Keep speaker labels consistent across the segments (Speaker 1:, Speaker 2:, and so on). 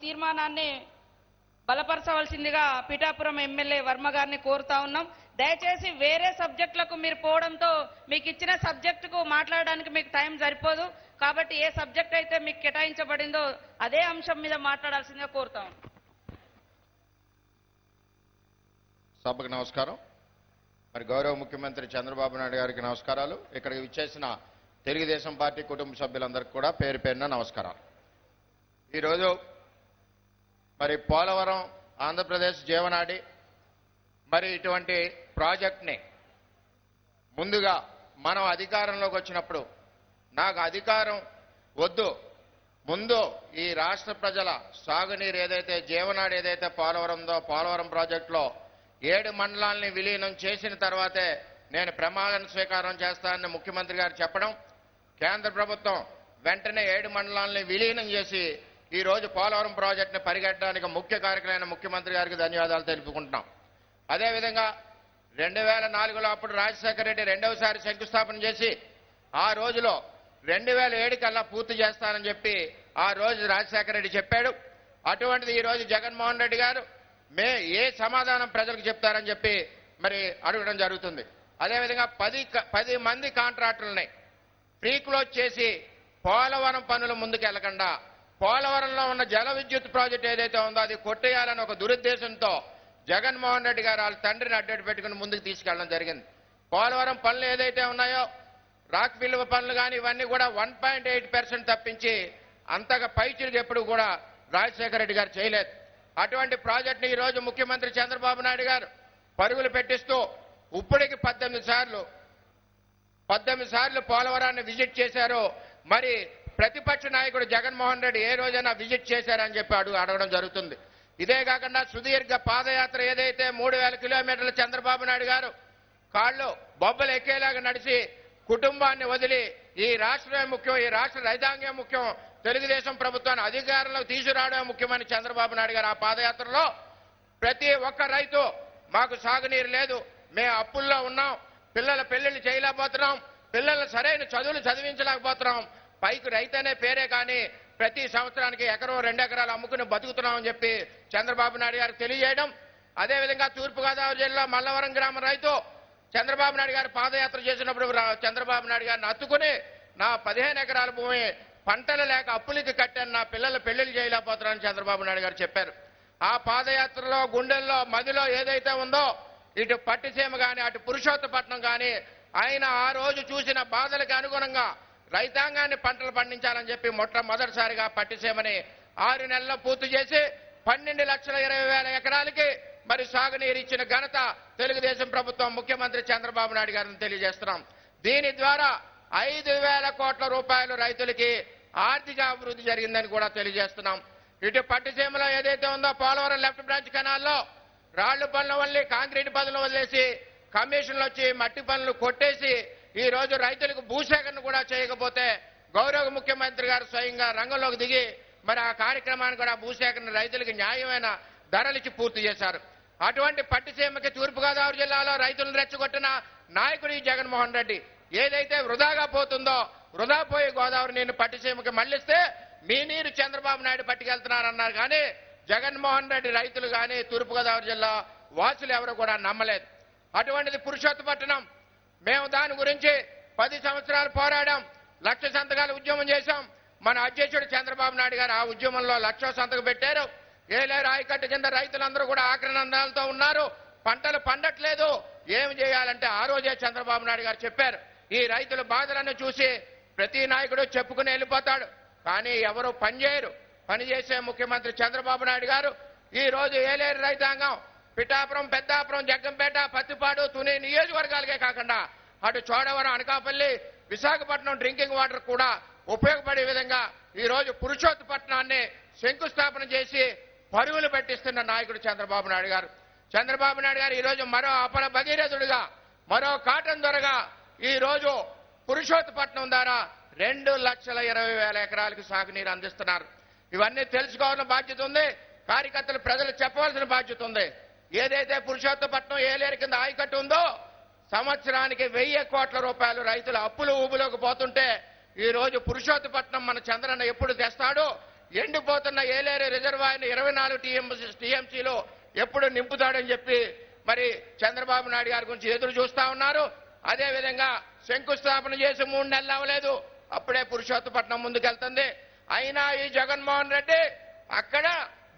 Speaker 1: తీర్మానాన్ని బలపరచవలసిందిగా పిఠాపురం ఎమ్మెల్యే వర్మ గారిని కోరుతా ఉన్నాం. దయచేసి వేరే సబ్జెక్టులకు మీరు పోవడంతో మీకు ఇచ్చిన సబ్జెక్టుకు మాట్లాడడానికి మీకు టైం సరిపోదు. కాబట్టి ఏ సబ్జెక్ట్ అయితే మీకు కేటాయించబడిందో అదే అంశం మీద మాట్లాడాల్సిందిగా కోరుతాం.
Speaker 2: సభకు నమస్కారం. మరి గౌరవ ముఖ్యమంత్రి చంద్రబాబు నాయుడు గారికి నమస్కారాలు. ఇక్కడికి విచ్చేసిన తెలుగుదేశం పార్టీ కుటుంబ సభ్యులందరికీ కూడా పేరు పేరున నమస్కారాలు. ఈరోజు మరి పోలవరం ఆంధ్రప్రదేశ్ జీవనాడి మరి ఇటువంటి ప్రాజెక్ట్ని ముందుగా మనం అధికారంలోకి వచ్చినప్పుడు నాకు అధికారం వద్దు, ముందు ఈ రాష్ట్ర ప్రజల సాగునీరు ఏదైతే జీవనాడి ఏదైతే పోలవరందో పోలవరం ప్రాజెక్టులో 7 మండలాలని విలీనం చేసిన తర్వాతే నేను ప్రమాణ స్వీకారం చేస్తానని ముఖ్యమంత్రి గారు చెప్పడం, కేంద్ర ప్రభుత్వం వెంటనే 7 మండలాలని విలీనం చేసి ఈ రోజు పోలవరం ప్రాజెక్టును పరిగెట్టడానికి ముఖ్య కారకులైన ముఖ్యమంత్రి గారికి ధన్యవాదాలు తెలుపుకుంటున్నాం. అదేవిధంగా 2004లో అప్పుడు రాజశేఖర రెడ్డి రెండవసారి శంకుస్థాపన చేసి ఆ రోజులో 2007 కల్లా పూర్తి చేస్తానని చెప్పి ఆ రోజు రాజశేఖర రెడ్డి చెప్పాడు. అటువంటిది ఈ రోజు జగన్మోహన్ రెడ్డి గారు ఏ సమాధానం ప్రజలకు చెప్తారని చెప్పి మరి అడగడం జరుగుతుంది. అదేవిధంగా 10 మంది కాంట్రాక్టర్లని ప్రీ క్లోజ్ చేసి పోలవరం పనులు ముందుకు వెళ్లకుండా పోలవరంలో ఉన్న జల విద్యుత్ ప్రాజెక్టు ఏదైతే ఉందో అది కొట్టేయాలని ఒక దురుద్దేశంతో జగన్మోహన్ రెడ్డి గారు వాళ్ళ తండ్రిని అడ్డు పెట్టుకుని ముందుకు తీసుకెళ్లడం జరిగింది. పోలవరం పనులు ఏదైతే ఉన్నాయో రాక్ విలువ పనులు కానీ ఇవన్నీ కూడా 1.8% తప్పించి అంతగా పైచిలకు ఎప్పుడు కూడా రాజశేఖర రెడ్డి గారు చేయలేదు. అటువంటి ప్రాజెక్టుని ఈ రోజు ముఖ్యమంత్రి చంద్రబాబు నాయుడు గారు పరుగులు పెట్టిస్తూ ఇప్పటికి 18 సార్లు పోలవరాన్ని విజిట్ చేశారు. మరి ప్రతిపక్ష నాయకుడు జగన్మోహన్ రెడ్డి ఏ రోజైనా విజిట్ చేశారని చెప్పి అడగడం జరుగుతుంది. ఇదే కాకుండా సుదీర్ఘ పాదయాత్ర ఏదైతే 3000 కిలోమీటర్లు చంద్రబాబు నాయుడు గారు కాళ్ళు బొబ్బలు ఎక్కేలాగా నడిచి కుటుంబాన్ని వదిలి ఈ రాష్ట్రమే ముఖ్యం, ఈ రాష్ట్ర రైతాంగం ముఖ్యం, తెలుగుదేశం ప్రభుత్వాన్ని అధికారంలోకి తీసుకురావడమే ముఖ్యమని చంద్రబాబు నాయుడు గారు ఆ పాదయాత్రలో ప్రతి ఒక్క రైతు మాకు సాగునీరు లేదు, మేము అప్పుల్లో ఉన్నాం, పిల్లల పెళ్లిళ్ళు చేయలేకపోతున్నాం, పిల్లలు సరైన చదువులు చదివించలేకపోతున్నాం, పైకి రైతు అనే పేరే కానీ ప్రతి సంవత్సరానికి 1-2 ఎకరాలు అమ్ముకుని బతుకుతున్నామని చెప్పి చంద్రబాబు నాయుడు గారికి తెలియజేయడం. అదేవిధంగా తూర్పుగోదావరి జిల్లా మల్లవరం గ్రామ రైతు చంద్రబాబు నాయుడు గారు పాదయాత్ర చేసినప్పుడు చంద్రబాబు నాయుడు గారిని అత్తుకుని నా 15 ఎకరాల భూమి పంటలు లేక అప్పులకి కట్టాను, నా పిల్లల పెళ్లిళ్ళు చేయలేకపోతున్నారని చంద్రబాబు నాయుడు గారు చెప్పారు. ఆ పాదయాత్రలో గుండెల్లో మదిలో ఏదైతే ఉందో ఇటు పట్టిసీమ కానీ అటు పురుషోత్తపట్నం కానీ ఆయన ఆ రోజు చూసిన బాధలకు అనుగుణంగా రైతాంగాన్ని పంటలు పండించాలని చెప్పి మొట్టమొదటిసారిగా పట్టిసీమని 6 నెలల్లో పూర్తి చేసి 12,20,000 ఎకరాలకి మరి సాగునీరు ఇచ్చిన ఘనత తెలుగుదేశం ప్రభుత్వం ముఖ్యమంత్రి చంద్రబాబు నాయుడు గారిని తెలియజేస్తున్నాం. దీని ద్వారా 5,000 కోట్ల రూపాయలు రైతులకి ఆర్థిక అభివృద్ధి జరిగిందని కూడా తెలియజేస్తున్నాం. ఇటు పట్టిసీమలో ఏదైతే ఉందో పోలవరం లెఫ్ట్ బ్రాంచ్ కెనాల్లో రాళ్లు పనుల వల్లి కాంక్రీట్ పనులు వదిలేసి కమిషన్లు వచ్చి మట్టి పనులు కొట్టేసి ఈ రోజు రైతులకు భూసేకరణ కూడా చేయకపోతే గౌరవ ముఖ్యమంత్రి గారు స్వయంగా రంగంలోకి దిగి మరి ఆ కార్యక్రమాన్ని కూడా భూసేకరణ రైతులకు న్యాయమైన ధరలిచ్చి పూర్తి చేశారు. అటువంటి పట్టిసీమకి తూర్పుగోదావరి జిల్లాలో రైతులను రెచ్చగొట్టిన నాయకుడు ఈ జగన్మోహన్ రెడ్డి ఏదైతే వృధాగా పోతుందో వృధా పోయి గోదావరి నీరు పట్టిసీమకి మళ్లిస్తే మీ నీరు చంద్రబాబు నాయుడు పట్టుకెళ్తున్నారన్నారు కానీ జగన్మోహన్ రెడ్డి రైతులు కానీ తూర్పుగోదావరి జిల్లా వాసులు ఎవరు కూడా నమ్మలేదు. అటువంటిది పురుషోత్తపట్నం మేము దాని గురించి 10 సంవత్సరాలు పోరాడాం, 1,00,000 సంతకాలు ఉద్యమం చేశాం. మన అధ్యక్షుడు చంద్రబాబు నాయుడు గారు ఆ ఉద్యమంలో 1,00,000 సంతకం పెట్టారు. ఏలేరు ఆయకట్టు కింద రైతులందరూ కూడా ఆక్రనందాలతో ఉన్నారు, పంటలు పండట్లేదు, ఏమి చేయాలంటే ఆ రోజే చంద్రబాబు నాయుడు గారు చెప్పారు. ఈ రైతుల బాధలను చూసి ప్రతి నాయకుడు చెప్పుకుని వెళ్ళిపోతాడు, కానీ ఎవరు పనిచేయరు. పనిచేసే ముఖ్యమంత్రి చంద్రబాబు నాయుడు గారు ఈ రోజు ఏలేరు రైతాంగం పిఠాపురం, పెద్దాపురం, జగ్గంపేట, పత్తిపాడు, తుని నియోజకవర్గాలకే కాకుండా అటు చోడవరం, అనకాపల్లి, విశాఖపట్నం డ్రింకింగ్ వాటర్ కూడా ఉపయోగపడే విధంగా ఈ రోజు పురుషోత్తపట్నాన్ని శంకుస్థాపన చేసి పరుగులు పెట్టిస్తున్న నాయకుడు చంద్రబాబు నాయుడు గారు. చంద్రబాబు నాయుడు గారు ఈ రోజు మరో అపర భగీరథుడిగా, మరో కాటన్ దొరగా ఈ రోజు పురుషోత్తపట్నం ద్వారా 2,20,000 ఎకరాలకు సాగునీరు అందిస్తున్నారు. ఇవన్నీ తెలుసుకోవాల్సిన బాధ్యత ఉంది, కార్యకర్తలు ప్రజలు చెప్పవలసిన బాధ్యత ఉంది. ఏదైతే పురుషోత్తపట్నం ఏలేరు కింద ఆయకట్టు ఉందో సంవత్సరానికి 1,000 కోట్ల రూపాయలు రైతుల అప్పులు ఊబులోకి పోతుంటే ఈ రోజు పురుషోత్తపట్నం మన చంద్రన్న ఎప్పుడు తెస్తాడో ఎండిపోతున్న ఏలేరు రిజర్వాయర్ని 24 టీఎంసీలో ఎప్పుడు నింపుతాడని చెప్పి మరి చంద్రబాబు నాయుడు గారి గురించి ఎదురు చూస్తా ఉన్నారు. అదేవిధంగా శంకుస్థాపన చేసి 3 నెలలు అవ్వలేదు, అప్పుడే పురుషోత్తపట్నం ముందుకెళ్తుంది. అయినా ఈ జగన్మోహన్ రెడ్డి అక్కడ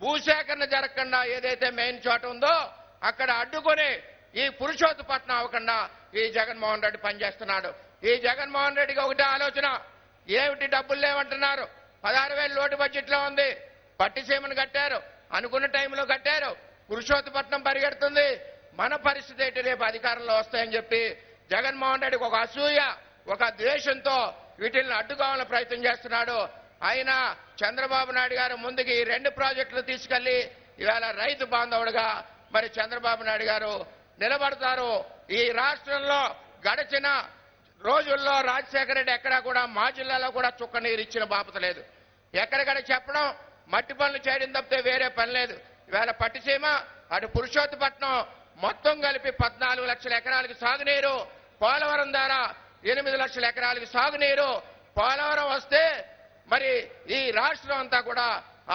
Speaker 2: భూసేకరణ జరగకుండా ఏదైతే మెయిన్ చోట ఉందో అక్కడ అడ్డుకొని ఈ పురుషోత్తపట్నం అవ్వకుండా ఈ జగన్మోహన్ రెడ్డి పనిచేస్తున్నాడు. ఈ జగన్మోహన్ రెడ్డికి ఒకటే ఆలోచన, ఏమిటి డబ్బులు లేవంటున్నారు, 16,000 లోటు బడ్జెట్లో ఉంది, పట్టిసీమను కట్టారు, అనుకున్న టైంలో కట్టారు, పురుషోత్తపట్నం పరిగెడుతుంది, మన పరిస్థితి ఏంటి రేపు అధికారంలో వస్తాయని చెప్పి జగన్మోహన్ రెడ్డికి ఒక అసూయ, ఒక ద్వేషంతో వీటిని అడ్డుకోవాలని ప్రయత్నం చేస్తున్నాడు. అయినా చంద్రబాబు నాయుడు గారు ముందుకి ఈ 2 ప్రాజెక్టులు తీసుకెళ్లి ఇవాళ రైతు బాంధవుడుగా మరి చంద్రబాబు నాయుడు గారు నిలబడతారు. ఈ రాష్ట్రంలో గడిచిన రోజుల్లో రాజశేఖర రెడ్డి ఎక్కడా కూడా మా జిల్లాలో కూడా చుక్క నీరు ఇచ్చిన బాపత లేదు. ఎక్కడికక్కడ చెప్పడం, మట్టి పనులు చేయడం తప్పితే వేరే పని లేదు. ఇవాళ పట్టిసీమ, అటు పురుషోత్తపట్నం మొత్తం కలిపి 14 లక్షల ఎకరాలకు సాగునీరు, పోలవరం ద్వారా 8 లక్షల ఎకరాలకు సాగునీరు. పోలవరం వస్తే మరి ఈ రాష్ట్రం అంతా కూడా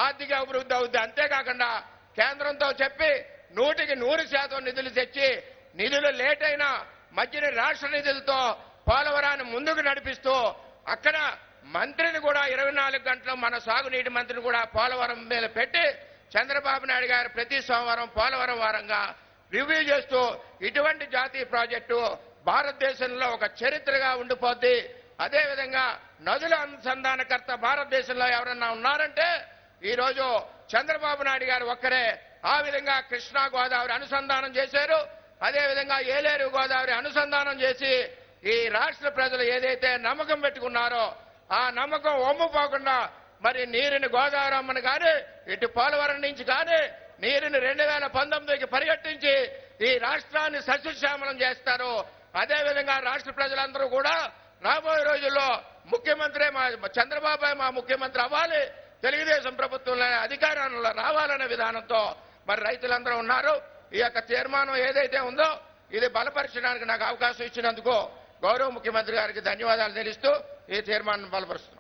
Speaker 2: ఆర్థిక అభివృద్ధి అవుద్ది. అంతేకాకుండా కేంద్రంతో చెప్పి 100% నిధులు తెచ్చి, నిధులు లేట్ అయినా మధ్యని రాష్ట్ర నిధులతో పోలవరాన్ని ముందుకు నడిపిస్తూ అక్కడ మంత్రిని కూడా 24 గంటలు మన సాగునీటి మంత్రిని కూడా పోలవరం మీద పెట్టి చంద్రబాబు నాయుడు గారు ప్రతి సోమవారం పోలవరం వారంగా రివ్యూ చేస్తూ ఇటువంటి జాతీయ ప్రాజెక్టు భారతదేశంలో ఒక చరిత్రగా ఉండిపోద్ది. అదేవిధంగా నదుల అనుసంధానకర్త భారతదేశంలో ఎవరన్నా ఉన్నారంటే ఈరోజు చంద్రబాబు నాయుడు గారు ఒక్కరే. ఆ విధంగా కృష్ణా గోదావరి అనుసంధానం చేశారు, అదేవిధంగా ఏలేరు గోదావరి అనుసంధానం చేసి ఈ రాష్ట్ర ప్రజలు ఏదైతే నమ్మకం పెట్టుకున్నారో ఆ నమ్మకం ఒమ్ముపోకుండా మరి నీరుని గోదావరి అమ్మను కానీ ఇటు పోలవరం నుంచి కానీ నీరుని 2019కి పరిగెట్టించి ఈ రాష్ట్రాన్ని సస్యశ్యామలం చేస్తారు. అదేవిధంగా రాష్ట్ర ప్రజలందరూ కూడా రాబోయే రోజుల్లో ముఖ్యమంత్రి చంద్రబాబు మా ముఖ్యమంత్రి అవ్వాలి, తెలుగుదేశం ప్రభుత్వంలో అధికారంలో రావాలనే విధానంతో మరి రైతులందరూ ఉన్నారు. ఈ యొక్క తీర్మానం ఏదైతే ఉందో ఇది బలపరచడానికి నాకు అవకాశం ఇచ్చినందుకు గౌరవ ముఖ్యమంత్రి గారికి ధన్యవాదాలు తెలుస్తూ ఈ తీర్మానం బలపరుస్తుంది.